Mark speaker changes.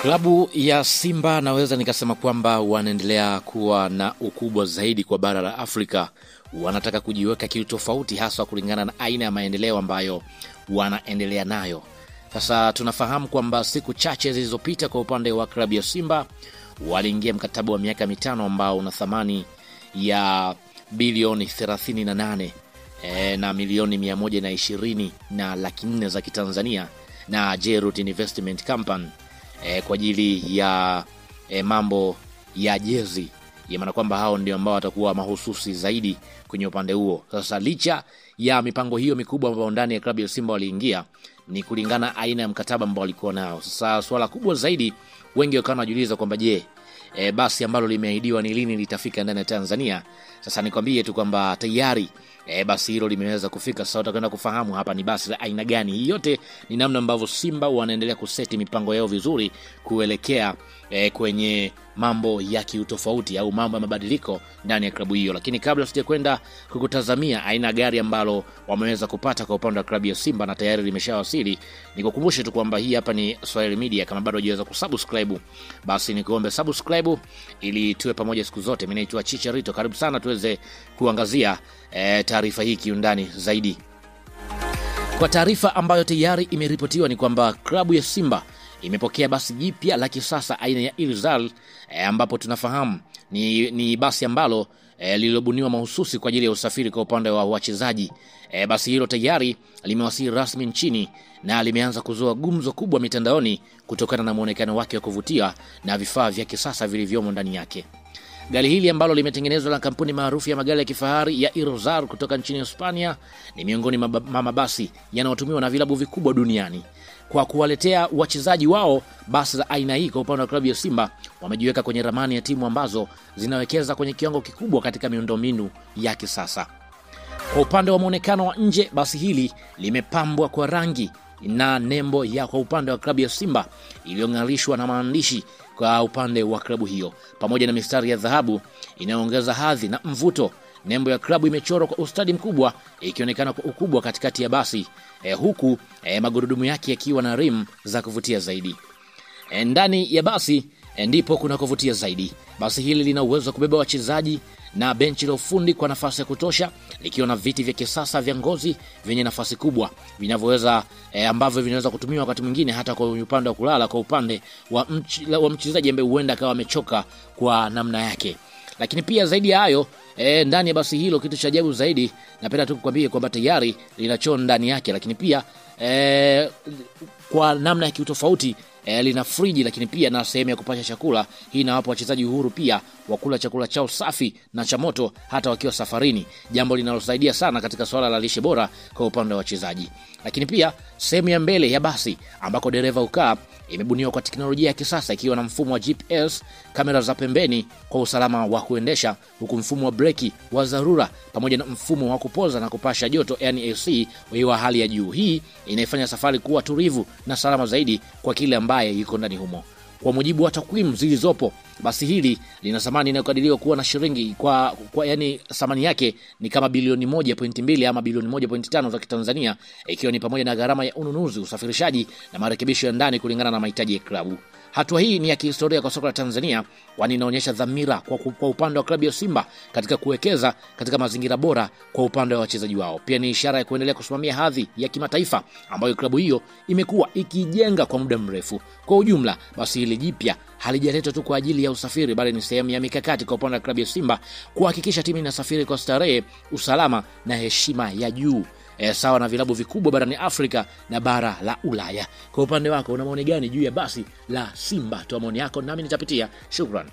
Speaker 1: Klabu ya Simba naweza nikasema kwamba wanaendelea kuwa na ukubwa zaidi kwa bara la Afrika. Wanataka kujiweka kitu tofauti, hasa kulingana na aina ya maendeleo ambayo wanaendelea nayo. Sasa tunafahamu kwamba siku chache zilizopita kwa upande wa klabu ya Simba waliingia mkataba wa miaka 5 ambao una thamani ya bilioni 38 na milioni 120 na laki 4 za Kitanzania na Jerut Investment Company kwa ajili ya mambo ya jezi. Maana kwamba hao ndio ambao watakuwa mahususi zaidi kwenye upande huo. Sasa licha ya mipango hiyo mikubwa ambayo ndani ya klabu ya Simba waliingia, ni kulingana aina ya mkataba ambao walikuwa nao. Sasa swala kubwa zaidi, wengi wakawa wanajiuliza kwamba je, basi ambalo limeahidiwa ni lini litafika ndani ya Tanzania? Sasa nikwambie tu kwamba tayari basi hilo limeweza kufika. Sasa utakwenda kufahamu hapa ni basi la aina gani. Hii yote ni namna ambavyo Simba wanaendelea kuseti mipango yao vizuri kuelekea kwenye mambo ya kiutofauti au mambo ya mabadiliko ndani ya klabu hiyo. Lakini kabla sijakwenda kukutazamia aina gari ambalo wameweza kupata kwa upande wa klabu ya Simba na tayari limeshawasili, nikukumbushe tu kwamba hii hapa ni Swahili Media. Kama bado hujaweza kusubscribe, basi nikuombe subscribe ili tuwe pamoja siku zote. Mimi naitwa Chicharito, karibu sana tuweze kuangazia taarifa hii kiundani zaidi. Kwa taarifa ambayo tayari imeripotiwa ni kwamba klabu ya Simba imepokea basi jipya la kisasa aina ya Ilzal, ambapo tunafahamu ni basi ambalo lililobuniwa mahususi kwa ajili ya usafiri kwa upande wa wachezaji. Basi hilo tayari limewasili rasmi nchini na limeanza kuzua gumzo kubwa mitandaoni kutokana na muonekano wake wa kuvutia na vifaa vya kisasa vilivyomo ndani yake. Gari hili ambalo limetengenezwa na kampuni maarufu ya magari ya kifahari ya Ilzal kutoka nchini Hispania ni miongoni mwa mabasi yanayotumiwa na vilabu vikubwa duniani. Kwa kuwaletea wachezaji wao basi za aina hii, kwa upande wa klabu ya Simba wamejiweka kwenye ramani ya timu ambazo zinawekeza kwenye kiwango kikubwa katika miundombinu ya kisasa. Kwa upande wa muonekano wa nje, basi hili limepambwa kwa rangi na nembo ya kwa upande wa klabu ya Simba iliyong'arishwa na maandishi kwa upande wa klabu hiyo pamoja na mistari ya dhahabu inayoongeza hadhi na mvuto. Nembo ya klabu imechorwa kwa ustadi mkubwa, ikionekana kwa ukubwa katikati ya basi, huku magurudumu yake yakiwa na rim za kuvutia zaidi. Ndani ya basi ndipo kuna kuvutia zaidi. Basi hili lina uwezo wa kubeba wachezaji na benchi la ufundi kwa nafasi ya kutosha, likiwa na viti vya kisasa vya ngozi vyenye nafasi kubwa vinavyoweza ambavyo vinaweza kutumiwa wakati mwingine hata kwa upande wa kulala kwa upande wa mchezaji ambaye huenda akawa amechoka kwa namna yake. Lakini pia zaidi ya hayo, ndani ya basi hilo kitu cha ajabu zaidi, napenda tu kukwambia kwamba tayari lina choo ndani yake, lakini pia kwa namna ya kiutofauti lina friji, lakini pia na sehemu ya kupasha chakula. Hii inawapa wachezaji uhuru pia wa kula chakula chao safi na cha moto hata wakiwa safarini, jambo linalosaidia sana katika swala la lishe bora kwa upande wa wachezaji. Lakini pia sehemu ya mbele ya basi ambako dereva ukaa imebuniwa kwa teknolojia ya kisasa, ikiwa na mfumo wa GPS, kamera za pembeni kwa usalama wa kuendesha, huku mfumo wa breki wa dharura pamoja na mfumo wa kupoza na kupasha joto yani AC wa hali ya juu. Hii inaifanya safari kuwa tulivu na salama zaidi kwa kile ambaye yuko ndani humo. Kwa mujibu wa takwimu zilizopo, basi hili lina thamani inayokadiriwa kuwa na shilingi kwa yani thamani yake ni kama bilioni 1.2 ama bilioni 1.5 za Kitanzania, ikiwa ni pamoja na gharama ya ununuzi, usafirishaji na marekebisho ya ndani kulingana na mahitaji ya klabu. Hatua hii ni ya kihistoria kwa soka la Tanzania, kwani inaonyesha dhamira kwa upande wa klabu ya Simba katika kuwekeza katika mazingira bora kwa upande wa wachezaji wao. Pia ni ishara ya kuendelea kusimamia hadhi ya kimataifa ambayo klabu hiyo imekuwa ikijenga kwa muda mrefu. Kwa ujumla, basi hili jipya halijaletwa tu kwa ajili ya usafiri, bali ni sehemu ya mikakati kwa upande wa klabu ya Simba kuhakikisha timu inasafiri kwa starehe, usalama na heshima ya juu, sawa na vilabu vikubwa barani Afrika na bara la Ulaya. Kwa upande wako una maoni gani juu ya basi la Simba? Toa maoni yako nami nitapitia. Shukrani.